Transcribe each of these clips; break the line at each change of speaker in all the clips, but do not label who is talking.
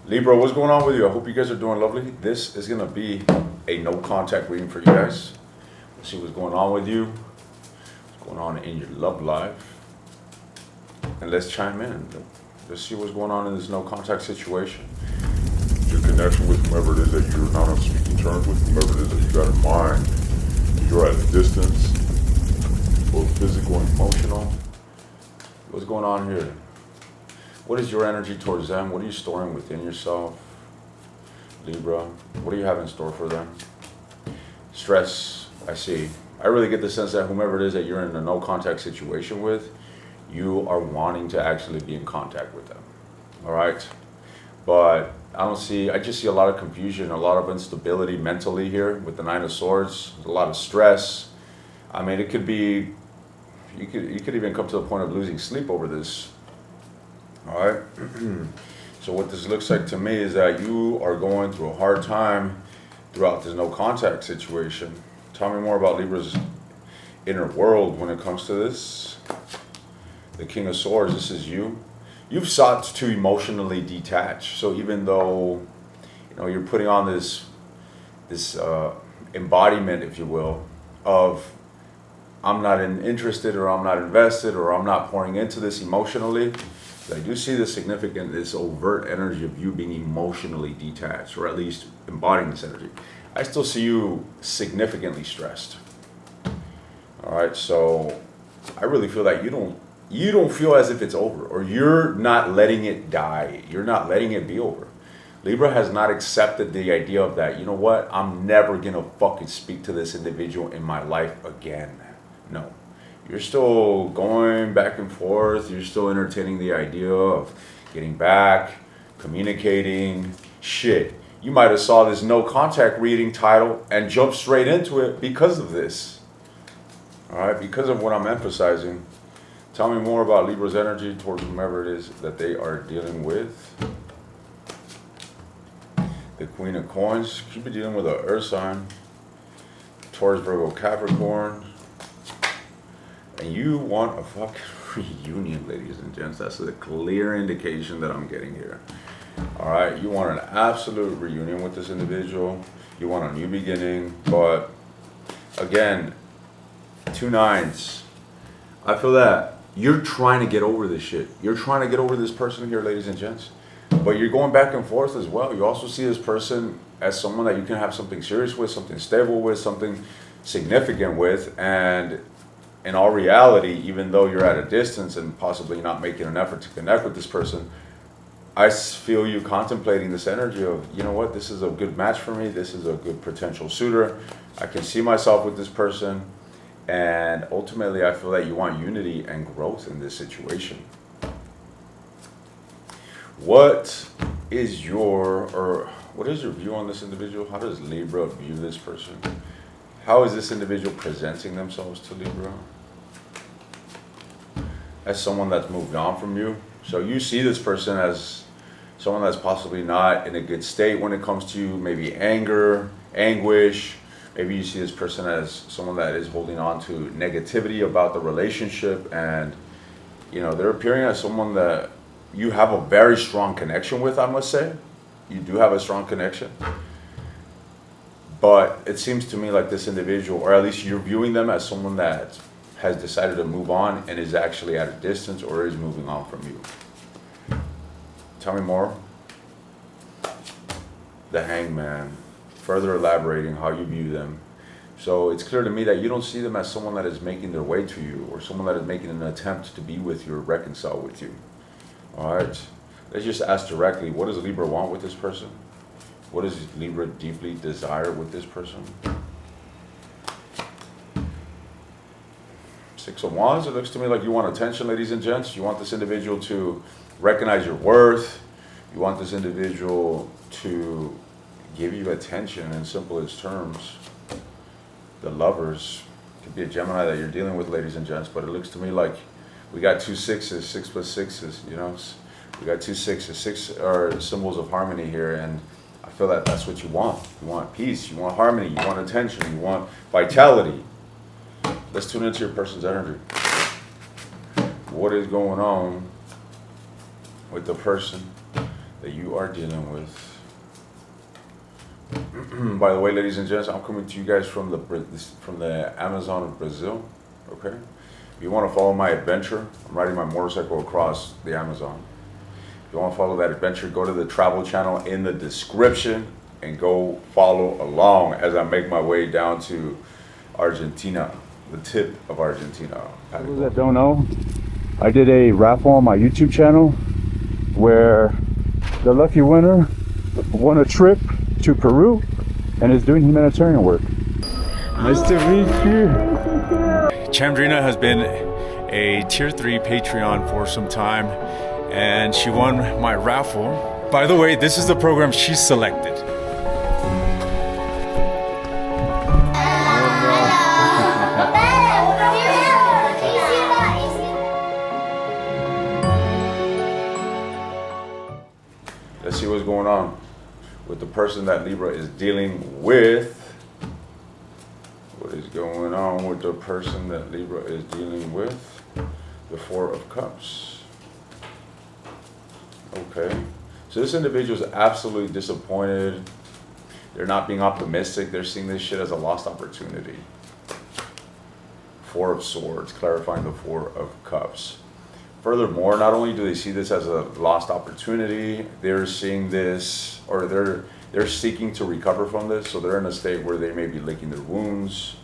Libra, what's going on with you? I hope you guys are doing lovely. This is going to be a no contact reading for you guys. Let's see what's going on with you, what's going on in your love life. And let's chime in. Let's see what's going on in this no contact situation. Your connection with whomever it is that you're not on speaking terms with, whomever it is that you got in mind. You're at a distance, both physical and emotional. What's going on here? What is your energy towards them? What are you storing within yourself? Libra, what do you have in store for them? Stress, I see. I really get the sense that whomever it is that you're in a no contact situation with, you are wanting to actually be in contact with them. All right? But I just see a lot of confusion, a lot of instability mentally here with the Nine of Swords, a lot of stress. I mean, it could be, you could even come to the point of losing sleep over this. All right. So what this looks like to me is that you are going through a hard time throughout this no contact situation. Tell me more about Libra's inner world when it comes to this. The King of Swords, this is you. You've sought to emotionally detach. So even though, you're putting on this embodiment, if you will, of I'm not interested, or I'm not invested, or I'm not pouring into this emotionally. I do see this overt energy of you being emotionally detached, or at least embodying this energy. I still see you significantly stressed. All right, so I really feel that you don't feel as if it's over, or you're not letting it die. You're not letting it be over. Libra has not accepted the idea of that. You know what? I'm never gonna fucking speak to this individual in my life again. No. You're still going back and forth. You're still entertaining the idea of getting back, communicating. Shit. You might have saw this no contact reading title and jumped straight into it because of this. All right, because of what I'm emphasizing. Tell me more about Libra's energy towards whomever it is that they are dealing with. The Queen of Coins. Could be dealing with an Earth sign. Taurus, Virgo, Capricorn. And you want a fucking reunion, ladies and gents. That's a clear indication that I'm getting here. All right, you want an absolute reunion with this individual. You want a new beginning. But again, 2 nines. I feel that you're trying to get over this shit. You're trying to get over this person here, ladies and gents. But you're going back and forth as well. You also see this person as someone that you can have something serious with, something stable with, something significant with. And in all reality, even though you're at a distance and possibly not making an effort to connect with this person, I feel you contemplating this energy of, you know what, this is a good match for me. This is a good potential suitor. I can see myself with this person. And ultimately, I feel that you want unity and growth in this situation. What is your view on this individual? How does Libra view this person? How is this individual presenting themselves to Libra? As someone that's moved on from you. So you see this person as someone that's possibly not in a good state when it comes to maybe anger, anguish. Maybe you see this person as someone that is holding on to negativity about the relationship, and they're appearing as someone that you have a very strong connection with, I must say. You do have a strong connection. But it seems to me like this individual, or at least you're viewing them as someone that has decided to move on and is actually at a distance or is moving on from you. Tell me more. The Hangman. Further elaborating how you view them. So it's clear to me that you don't see them as someone that is making their way to you, or someone that is making an attempt to be with you or reconcile with you. All right. Let's just ask directly, what does Libra want with this person? What does Libra deeply desire with this person? 6 of Wands, it looks to me like you want attention, ladies and gents. You want this individual to recognize your worth. You want this individual to give you attention in simplest terms. The Lovers. Could be a Gemini that you're dealing with, ladies and gents, but it looks to me like we got 2 6s, 6 plus 6s, We got 2 6s. 6 are symbols of harmony here, and I feel that that's what you want. You want peace, you want harmony, you want attention, you want vitality. Let's tune into your person's energy. What is going on with the person that you are dealing with. By the way, ladies and gents, I'm coming to you guys from the Amazon of Brazil. Okay, if you want to follow my adventure, I'm riding my motorcycle across the Amazon. If you want to follow that adventure, go to the travel channel in the description and go follow along as I make my way down to Argentina, the tip of Argentina.
For those that don't know, I did a raffle on my YouTube channel where the lucky winner won a trip to Peru and is doing humanitarian work. Nice to meet you. Chandrina has been a tier 3 Patreon for some time, and she won my raffle. By the way, this is the program she selected.
Let's see what's going on with the person that Libra is dealing with. What is going on with the person that Libra is dealing with? The Four of Cups. Okay. So this individual is absolutely disappointed. They're not being optimistic. They're seeing this shit as a lost opportunity. Four of Swords, clarifying the Four of Cups. Furthermore, not only do they see this as a lost opportunity, they're seeing this, or they're seeking to recover from this. So they're in a state where they may be licking their wounds,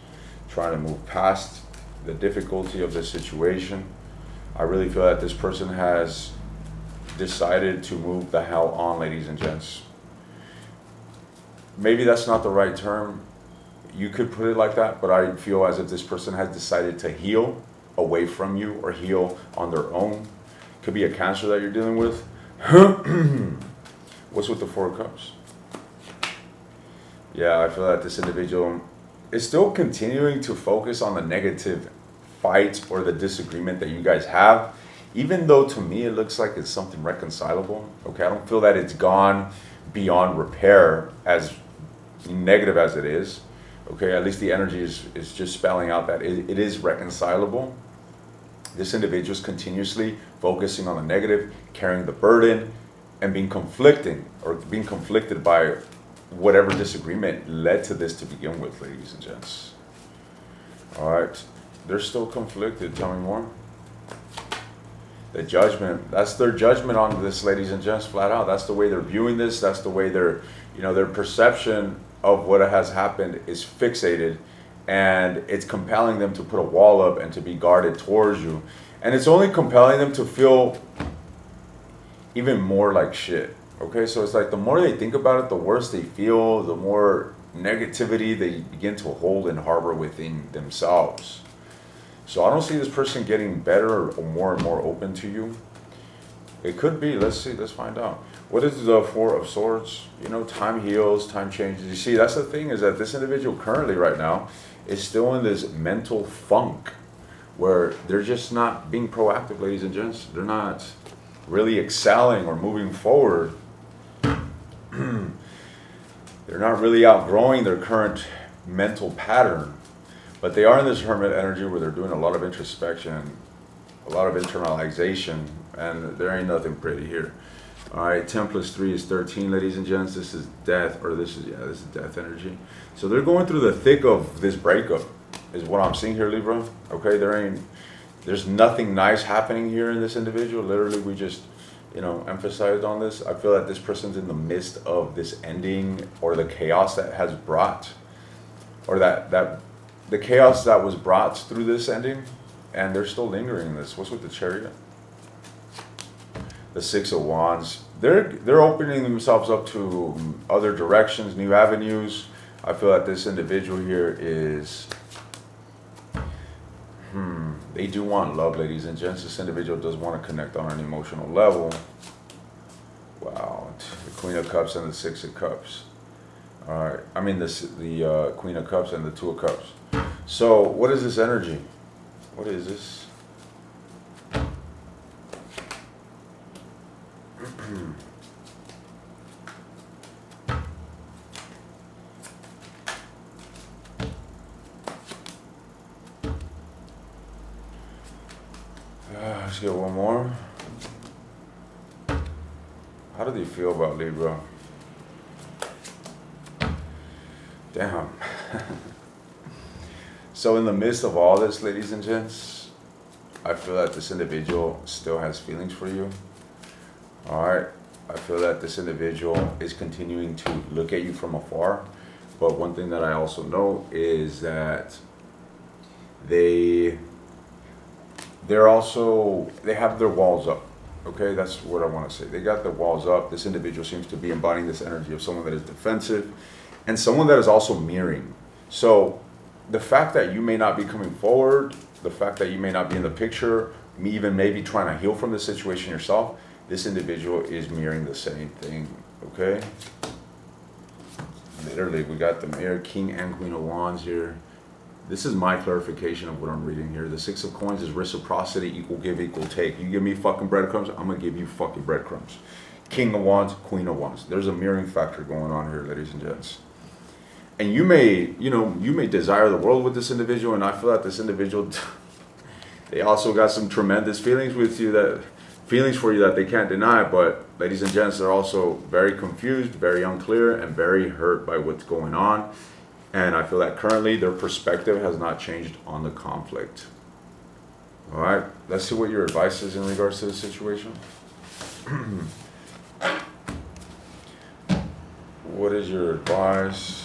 trying to move past the difficulty of this situation. I really feel that this person has decided to move the hell on, ladies and gents. Maybe that's not the right term. You could put it like that, but I feel as if this person has decided to heal away from you or heal on their own. Could be a cancer that you're dealing with. What's with the Four of Cups? Yeah, I feel that this individual is still continuing to focus on the negative fight or the disagreement that you guys have, even though to me it looks like it's something reconcilable. Okay, I don't feel that it's gone beyond repair, as negative as it is. Okay, at least the energy is just spelling out that it is reconcilable. This individual is continuously focusing on the negative, carrying the burden, and being conflicted by whatever disagreement led to this to begin with, ladies and gents. All right, they're still conflicted. Tell me more. The Judgment, that's their judgment on this, ladies and gents, flat out. That's the way they're viewing this. That's the way their perception of what has happened is fixated, and it's compelling them to put a wall up and to be guarded towards you. And it's only compelling them to feel even more like shit. Okay, so it's like the more they think about it, the worse they feel, the more negativity they begin to hold and harbor within themselves. So I don't see this person getting better or more and more open to you. It could be. Let's see. Let's find out. What is the Four of Swords? You know, time heals, time changes. You see, that's the thing, is that this individual currently right now is still in this mental funk where they're just not being proactive, ladies and gents. They're not really excelling or moving forward. They're not really outgrowing their current mental pattern. But they are in this hermit energy where they're doing a lot of introspection, a lot of internalization, and there ain't nothing pretty here. All right, 10 plus 3 is 13, ladies and gents. This is death, or this is death energy. So they're going through the thick of this breakup, is what I'm seeing here, Libra. Okay, there's nothing nice happening here in this individual. Literally, we just, emphasized on this. I feel that this person's in the midst of this ending, or the chaos that has brought, or the chaos that was brought through this ending, and they're still lingering in this. What's with the Chariot? The Six of Wands. They're opening themselves up to other directions, new avenues. I feel that this individual here is, they do want love, ladies and gents. This individual does want to connect on an emotional level. Wow, the Queen of Cups and the Six of Cups. All right, I mean the Queen of Cups and the Two of Cups. So what is this energy? What is this? Let's get one more. How do they feel about Libra? Damn. So in the midst of all this, ladies and gents, I feel that this individual still has feelings for you. All right. I feel that this individual is continuing to look at you from afar. But one thing that I also know is that they have their walls up. Okay, that's what I want to say. They got their walls up. This individual seems to be embodying this energy of someone that is defensive and someone that is also mirroring. So the fact that you may not be coming forward, the fact that you may not be in the picture, even maybe trying to heal from the situation yourself, this individual is mirroring the same thing, okay? Literally, we got the Mirror, King and Queen of Wands here. This is my clarification of what I'm reading here. The Six of Coins is reciprocity, equal give, equal take. You give me fucking breadcrumbs, I'm gonna give you fucking breadcrumbs. King of Wands, Queen of Wands. There's a mirroring factor going on here, ladies and gents. And you may desire the world with this individual, and I feel that this individual, they also got some tremendous feelings for you that they can't deny. But ladies and gents, they're also very confused, very unclear, and very hurt by what's going on. And I feel that currently their perspective has not changed on the conflict. All right, let's see what your advice is in regards to the situation. What is your advice?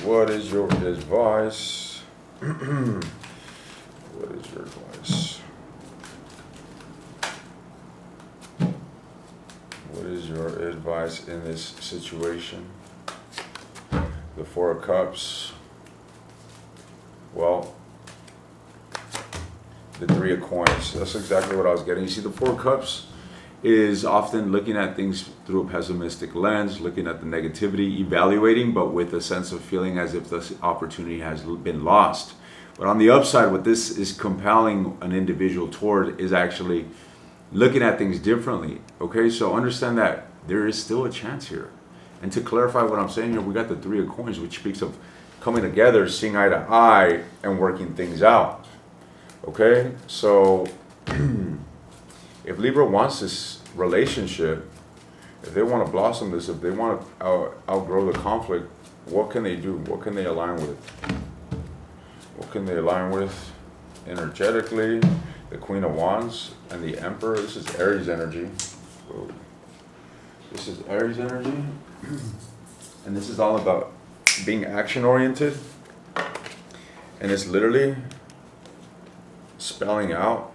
What is your advice? What is your advice? What is your advice in this situation? The Four of Cups. Well, the Three of Coins. That's exactly what I was getting. You see, the Four of Cups is often looking at things through a pessimistic lens, looking at the negativity, evaluating, but with a sense of feeling as if this opportunity has been lost. But on the upside, what this is compelling an individual toward is actually looking at things differently. Okay, so understand that there is still a chance here. And to clarify what I'm saying here, we got the Three of Coins, which speaks of coming together, seeing eye to eye, and working things out. Okay, so if Libra wants this relationship, if they want to blossom this, if they want to outgrow the conflict, what can they do? What can they align with? What can they align with energetically? The Queen of Wands and the Emperor. This is Aries energy. Whoa. This is Aries energy. And this is all about being action oriented. And it's literally spelling out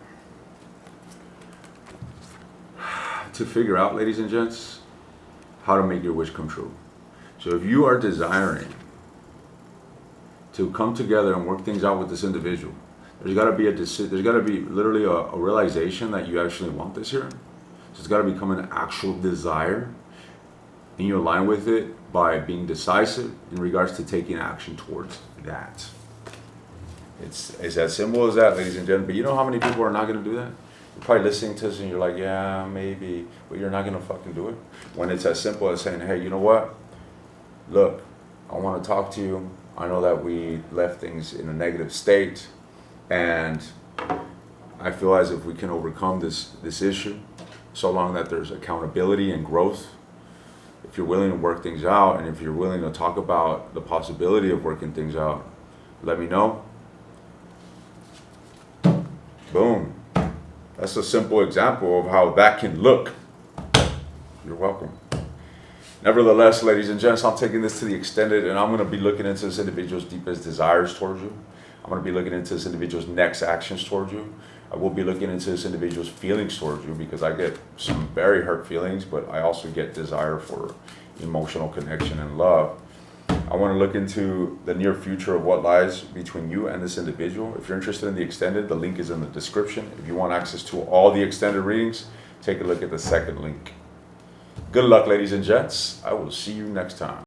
to figure out, ladies and gents, how to make your wish come true. So if you are desiring to come together and work things out with this individual, there's got to be there's got to be literally a realization that you actually want this here. So it's got to become an actual desire, and you align with it by being decisive in regards to taking action towards that. It's as simple as that, ladies and gentlemen. But you know how many people are not going to do that? You're probably listening to this and you're like, yeah, maybe, but you're not going to fucking do it. When it's as simple as saying, hey, you know what? Look, I want to talk to you. I know that we left things in a negative state, and I feel as if we can overcome this issue, so long that there's accountability and growth. If you're willing to work things out, and if you're willing to talk about the possibility of working things out, let me know. Boom. That's a simple example of how that can look. You're welcome. Nevertheless, ladies and gents, I'm taking this to the extended, and I'm going to be looking into this individual's deepest desires towards you. I'm going to be looking into this individual's next actions towards you. I will be looking into this individual's feelings towards you, because I get some very hurt feelings, but I also get desire for emotional connection and love. I want to look into the near future of what lies between you and this individual. If you're interested in the extended, the link is in the description. If you want access to all the extended readings, take a look at the second link. Good luck, ladies and gents. I will see you next time.